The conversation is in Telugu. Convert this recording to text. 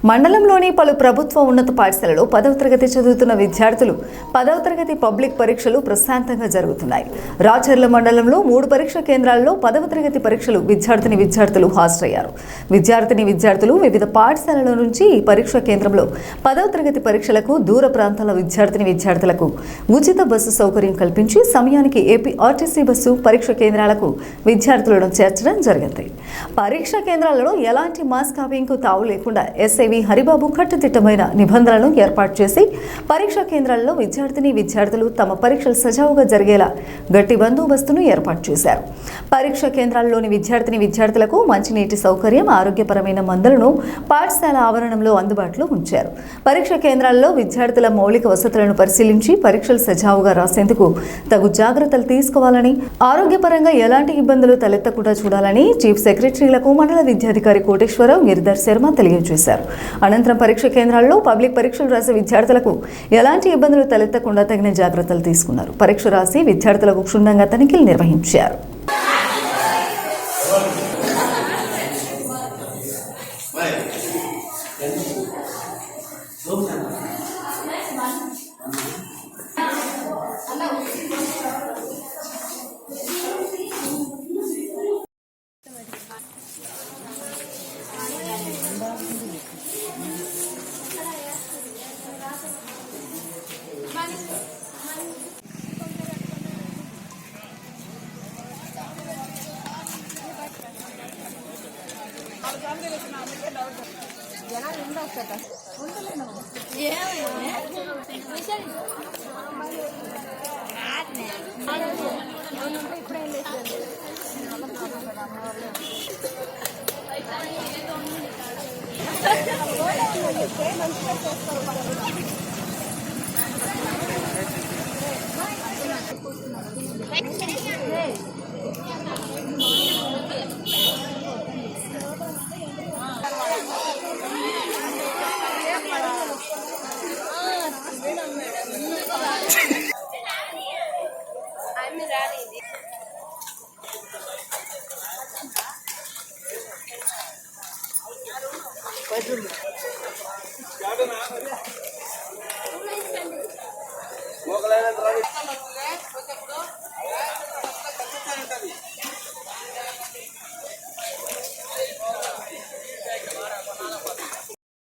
మండలంలోని పలు ప్రభుత్వ ఉన్నత పాఠశాలలో 10వ తరగతి చదువుతున్న విద్యార్థులు 10వ తరగతి పబ్లిక్ పరీక్షలు ప్రశాంతంగా జరుగుతున్నాయి. రాచర్ల మండలంలో 3 పరీక్షా కేంద్రాల్లో 10వ తరగతి పరీక్షలు విద్యార్థులు హాజరయ్యారు. విద్యార్థులు వివిధ పాఠశాలల నుంచి ఈ పరీక్షా కేంద్రంలో 10వ తరగతి పరీక్షలకు దూర ప్రాంతాల విద్యార్థులకు ఉచిత బస్సు సౌకర్యం కల్పించి సమయానికి ఏపీ ఆర్టీసీ బస్సు పరీక్షా కేంద్రాలకు విద్యార్థులను చేర్చడం జరిగింది. పరీక్షా కేంద్రాలలో ఎలాంటి మాస్ కాపింగ్కు తావు లేకుండా ఎస్ఐవి హరిబాబు కట్టుదిట్టమైన నిబంధనలను ఏర్పాటు చేసి పరీక్షా కేంద్రాల్లో విద్యార్థులు తమ పరీక్షలు సజావుగా జరిగేలా గట్టి బందోబస్తును ఏర్పాటు చేశారు. పరీక్షా కేంద్రాల్లోని విద్యార్థులకు మంచినీటి సౌకర్యం, ఆరోగ్యపరమైన మందులను పాఠశాల ఆవరణంలో అందుబాటులో ఉంచారు. పరీక్షా కేంద్రాల్లో విద్యార్థుల మౌలిక వసతులను పరిశీలించి పరీక్షలు సజావుగా రాసేందుకు తగు జాగ్రత్తలు తీసుకోవాలని, ఆరోగ్యపరంగా ఎలాంటి ఇబ్బందులు తలెత్తకుండా చూడాలని చీఫ్ సెక్రటరీలకు మండల విద్యాధికారి కోటేశ్వరరావు, గిరిధర్ శర్మ తెలియజేశారు. అనంతరం పరీక్షా కేంద్రాల్లో పబ్లిక్ పరీక్షలు రాసే విద్యార్థులకు ఎలాంటి ఇబ్బందులు తలెత్తకుండా తగిన జాగ్రత్తలు తీసుకున్నారు. పరీక్ష రాసి విద్యార్థులకు క్షుణ్ణంగా తనిఖీలు నిర్వహించారు.